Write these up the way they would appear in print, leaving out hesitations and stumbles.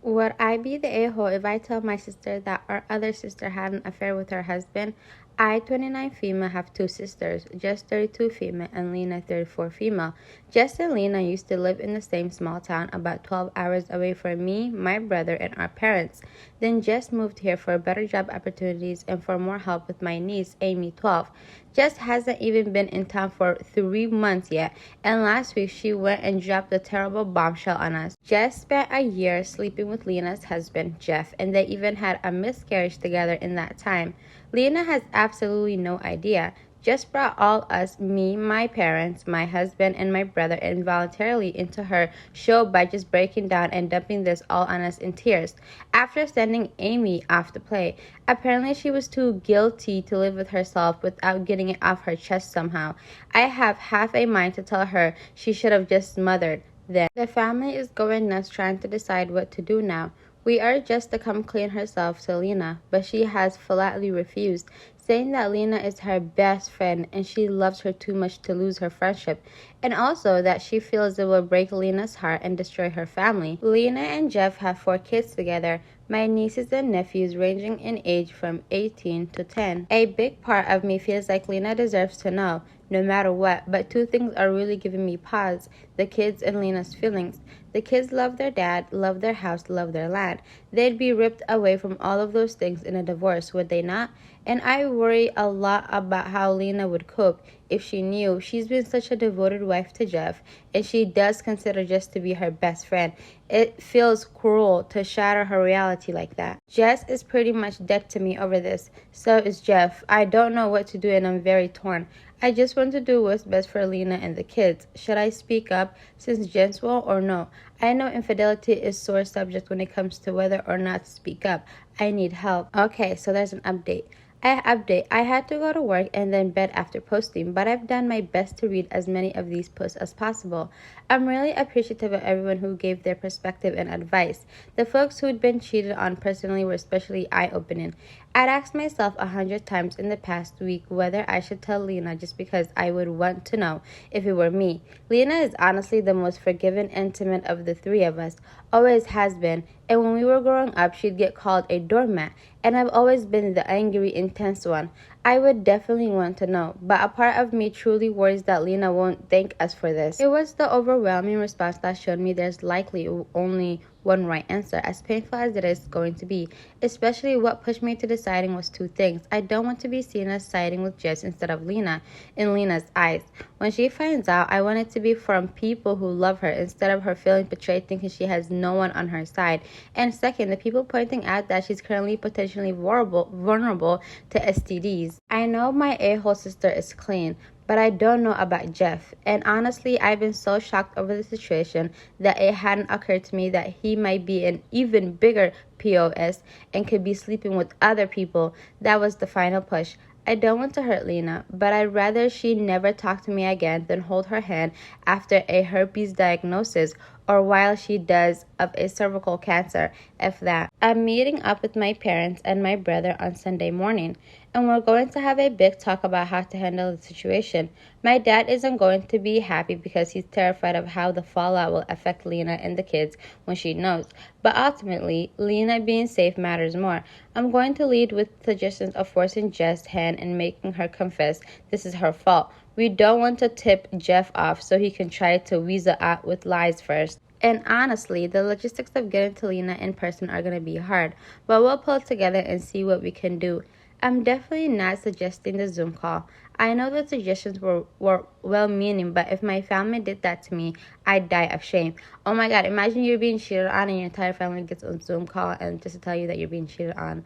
Would I be the a-hole if I tell my sister that our other sister had an affair with her husband? I, 29 female, have two sisters, Jess 32 female and Lena 34 female. Jess and Lena used to live in the same small town about 12 hours away from me, my brother, and our parents. Then Jess moved here for better job opportunities and for more help with my niece, Amy, 12. Jess hasn't even been in town for 3 months yet, and last week she went and dropped a terrible bombshell on us. Jess spent a year sleeping with Lena's husband, Jeff, and they even had a miscarriage together in that time. Lena has absolutely no idea. Jess brought all us, me, my parents, my husband, and my brother involuntarily into her show by just breaking down and dumping this all on us in tears. After sending Amy off to play, apparently she was too guilty to live with herself without getting it off her chest somehow. I have half a mind to tell her she should have just smothered. Then the family is going nuts trying to decide what to do now. We urged Jess to come clean herself to Lena, but she has flatly refused, saying that Lena is her best friend and she loves her too much to lose her friendship, and also that she feels it will break Lena's heart and destroy her family. Lena and Jeff have 4 kids together, my nieces and nephews ranging in age from 18 to 10. A big part of me feels like Lena deserves to know, no matter what, but 2 things are really giving me pause: the kids and Lena's feelings. The kids love their dad, love their house, love their land. They'd be ripped away from all of those things in a divorce, would they not? And I worry a lot about how Lena would cope if she knew. She's been such a devoted wife to Jeff, and she does consider Jess to be her best friend. It feels cruel to shatter her reality like that. Jess is pretty much dead to me over this. So is Jeff. I don't know what to do and I'm very torn. I just want to do what's best for Lena and the kids. Should I speak up since Jess will or no? I know infidelity is sore subject when it comes to whether or not to speak up. I need help. Okay, so there's an update. I had to go to work and then bed after posting, but I've done my best to read as many of these posts as possible. I'm really appreciative of everyone who gave their perspective and advice. The folks who'd been cheated on personally were especially eye-opening. I'd asked myself 100 times in the past week whether I should tell Lena just because I would want to know if it were me. Lena is honestly the most forgiving, intimate of the 3 of us, always has been, and when we were growing up, she'd get called a doormat, and I've always been the angry, intense one. I would definitely want to know, but a part of me truly worries that Lena won't thank us for this. It was the overwhelming response that showed me there's likely only one right answer, as painful as it is going to be. Especially what pushed me to deciding was 2 things. I don't want to be seen as siding with Jess instead of Lena, in Lena's eyes. When she finds out, I want it to be from people who love her instead of her feeling betrayed thinking she has no one on her side. And second, the people pointing out that she's currently potentially vulnerable to STDs. I know my a-hole sister is clean, but I don't know about Jeff. And honestly, I've been so shocked over the situation that it hadn't occurred to me that he might be an even bigger POS and could be sleeping with other people. That was the final push. I don't want to hurt Lena, but I'd rather she never talk to me again than hold her hand after a herpes diagnosis or while she does of a cervical cancer, if that. I'm meeting up with my parents and my brother on Sunday morning, and we're going to have a big talk about how to handle the situation. My dad isn't going to be happy because he's terrified of how the fallout will affect Lena and the kids when she knows. But ultimately, Lena being safe matters more. I'm going to lead with suggestions of forcing Jess' hand and making her confess this is her fault. We don't want to tip Jeff off so he can try to weasel out with lies first. And honestly, the logistics of getting to Lena in person are going to be hard, but we'll pull it together and see what we can do. I'm definitely not suggesting the Zoom call. I know the suggestions were well-meaning, but if my family did that to me, I'd die of shame. Oh my God, imagine you're being cheated on and your entire family gets on Zoom call and just to tell you that you're being cheated on.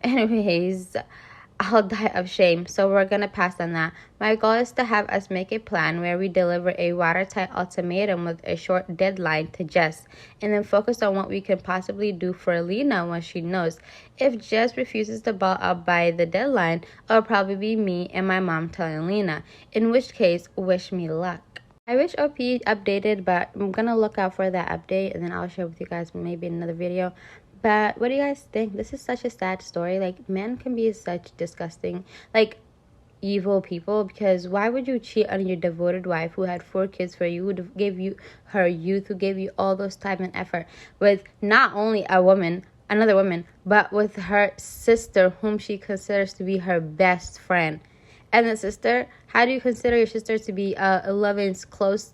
Anyways, I'll die of shame, so we're gonna pass on that. My goal is to have us make a plan where we deliver a watertight ultimatum with a short deadline to Jess, and then focus on what we can possibly do for Lena when she knows. If Jess refuses to ball up by the deadline, it'll probably be me and my mom telling Lena, in which case, wish me luck. I wish OP updated, but I'm gonna look out for that update, and then I'll share with you guys maybe in another video. But what do you guys think? This is such a sad story. Like, men can be such disgusting. Like, evil people, because why would you cheat on your devoted wife who had 4 kids for you, who gave you her youth, who gave you all those time and effort, with not only another woman, but with her sister, whom she considers to be her best friend? And the sister, how do you consider your sister to be a loving, close,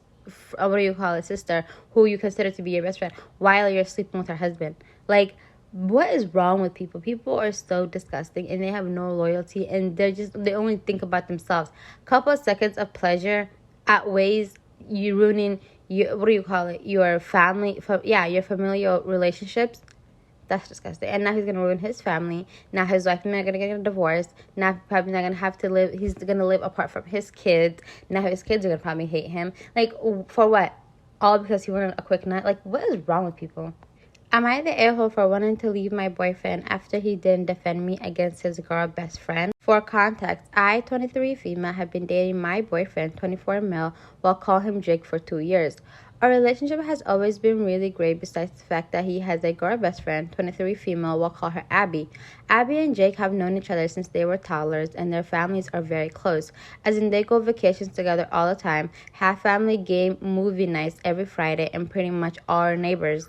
what do you call it, sister, who you consider to be your best friend, while you're sleeping with her husband? Like, what is wrong with people? People are so disgusting, and they have no loyalty, and they only think about themselves. Couple of seconds of pleasure outweighs you ruining your, what do you call it, your family, your familial relationships. That's disgusting. And now he's gonna ruin his family. Now his wife is not gonna get a divorce. Now probably not gonna have to live. He's gonna live apart from his kids. Now his kids are gonna probably hate him. Like, for what? All because he wanted a quick night. Like, what is wrong with people? Am I the a-hole for wanting to leave my boyfriend after he didn't defend me against his girl best friend? For context, I, 23 female, have been dating my boyfriend, 24 male, while call him Jake, for 2 years. Our relationship has always been really great, besides the fact that he has a girl best friend, 23 female, we'll call her Abby. Abby and Jake have known each other since they were toddlers, and their families are very close, as in they go vacations together all the time, have family game movie nights every Friday, and pretty much all our neighbors.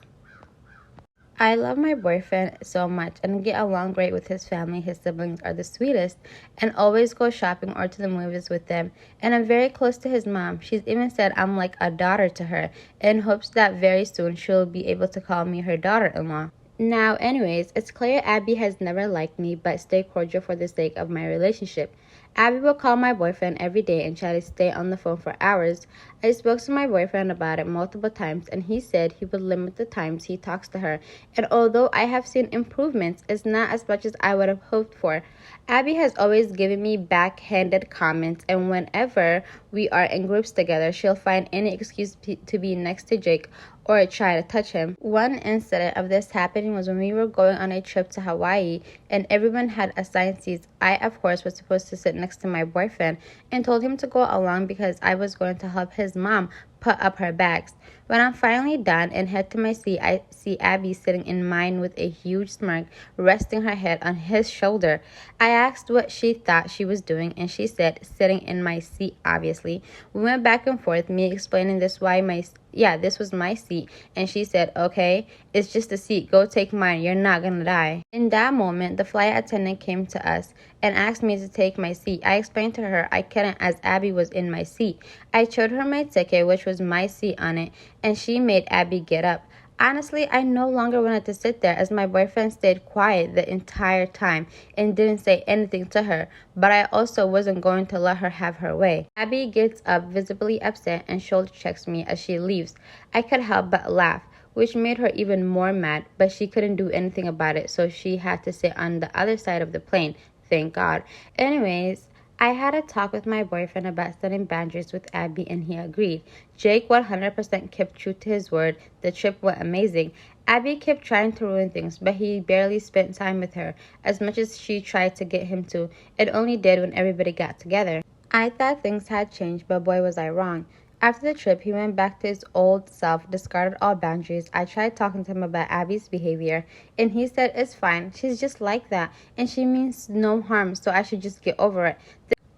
I love my boyfriend so much and get along great with his family. His siblings are the sweetest and always go shopping or to the movies with them. And I'm very close to his mom. She's even said I'm like a daughter to her, in hopes that very soon she'll be able to call me her daughter-in-law. Now, anyways, it's clear Abby has never liked me, but stay cordial for the sake of my relationship. Abby will call my boyfriend every day and try to stay on the phone for hours. I spoke to my boyfriend about it multiple times, and he said he would limit the times he talks to her. And although I have seen improvements, it's not as much as I would have hoped for. Abby has always given me backhanded comments, and whenever we are in groups together, she'll find any excuse to be next to Jake or try to touch him. One incident of this happening was when we were going on a trip to Hawaii, and everyone had assigned seats. I, of course, was supposed to sit next to my boyfriend and told him to go along because I was going to help his mom put up her bags. When I'm finally done and head to my seat, I see Abby sitting in mine with a huge smirk, resting her head on his shoulder. I asked what she thought she was doing, and she said, sitting in my seat, obviously. We went back and forth, me explaining this was my seat, and she said, okay, it's just a seat, go take mine, you're not gonna die. In that moment, the flight attendant came to us and asked me to take my seat. I explained to her I couldn't, as Abby was in my seat. I showed her my ticket, which was my seat on it, and she made Abby get up. Honestly, I no longer wanted to sit there, as my boyfriend stayed quiet the entire time and didn't say anything to her, but I also wasn't going to let her have her way. Abby gets up, visibly upset, and shoulder checks me as she leaves. I could help but laugh, which made her even more mad, but she couldn't do anything about it, so she had to sit on the other side of the plane. Thank God. Anyways, I had a talk with my boyfriend about setting boundaries with Abby, and he agreed. Jake 100% kept true to his word. The trip went amazing. Abby kept trying to ruin things, but he barely spent time with her, as much as she tried to get him to. It only did when everybody got together. I thought things had changed, but boy was I wrong. After the trip, he went back to his old self, discarded all boundaries. I tried talking to him about Abby's behavior, and he said it's fine. She's just like that, and she means no harm, so I should just get over it.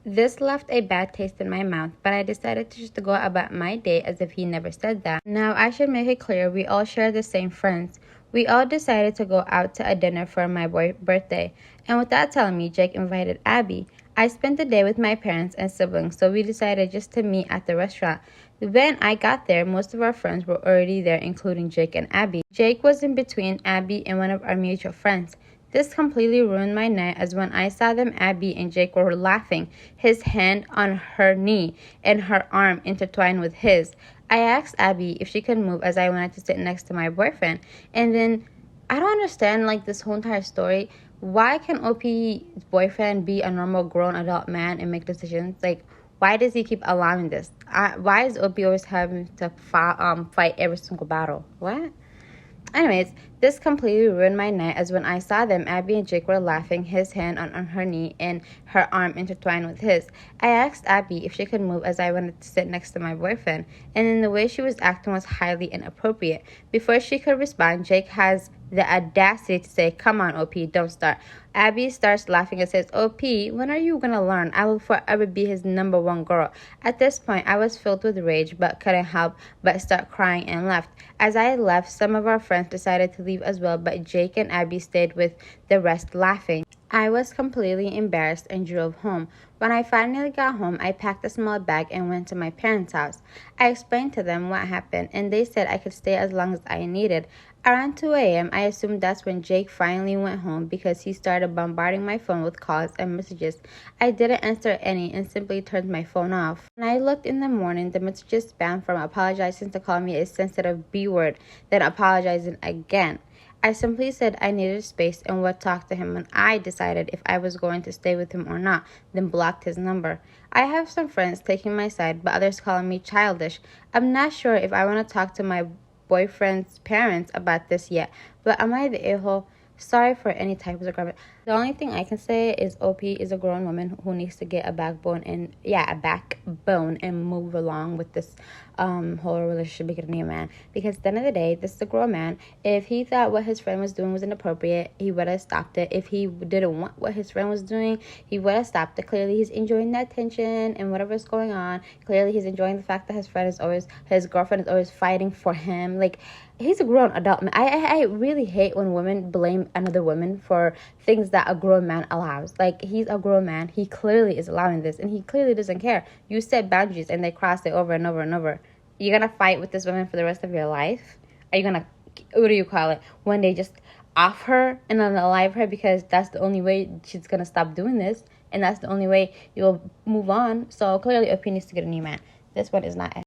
This left a bad taste in my mouth, but I decided to just go about my day as if he never said that. Now, I should make it clear, we all share the same friends. We all decided to go out to a dinner for my birthday, and without telling me, Jake invited Abby. I spent the day with my parents and siblings, so we decided just to meet at the restaurant. When I got there, most of our friends were already there, including Jake and Abby. Jake was in between Abby and one of our mutual friends. This completely ruined my night, as when I saw them, Abby and Jake were laughing, his hand on her knee and her arm intertwined with his. I asked Abby if she could move, as I wanted to sit next to my boyfriend. And then, I don't understand, this whole entire story. Why can OP's boyfriend be a normal grown adult man and make decisions? Why does he keep allowing this? Why is OP always having to fight every single battle? What? Anyways, this completely ruined my night, as when I saw them, Abby and Jake were laughing, his hand on her knee and her arm intertwined with his. I asked Abby if she could move, as I wanted to sit next to my boyfriend, and then the way she was acting was highly inappropriate. Before she could respond, Jake has the audacity to say, "Come on, OP, don't start." Abby starts laughing and says, "OP, when are you gonna learn? I will forever be his number one girl." At this point, I was filled with rage but couldn't help but start crying and left. As I left, some of our friends decided to leave as well, but Jake and Abby stayed with the rest laughing. I was completely embarrassed and drove home. When I finally got home, I packed a small bag and went to my parents' house. I explained to them what happened, and they said I could stay as long as I needed. Around 2 a.m., I assumed that's when Jake finally went home because he started bombarding my phone with calls and messages. I didn't answer any and simply turned my phone off. When I looked in the morning, the messages spam from apologizing to call me a sensitive B word, then apologizing again. I simply said I needed space and would talk to him when I decided if I was going to stay with him or not, then blocked his number. I have some friends taking my side, but others calling me childish. I'm not sure if I want to talk to my boyfriend's parents about this yet, but am I the a-hole? Sorry for any types of grammar. The only thing I can say is OP is a grown woman who needs to get a backbone and move along with this whole relationship getting a man. Because at the end of the day, this is a grown man. If he thought what his friend was doing was inappropriate, he would have stopped it. If he didn't want what his friend was doing, he would have stopped it. Clearly, he's enjoying that tension and whatever's going on. Clearly, he's enjoying the fact that his girlfriend is always fighting for him. Like, he's a grown adult man. I really hate when women blame another woman for things that a grown man allows. Like, he's a grown man. He clearly is allowing this, and he clearly doesn't care. You set boundaries, and they cross it over and over and over. You're gonna fight with this woman for the rest of your life? Are you gonna, what do you call it, one day just off her and unalive her because that's the only way she's gonna stop doing this, and that's the only way you'll move on? So clearly, OP needs to get a new man. This one is not it.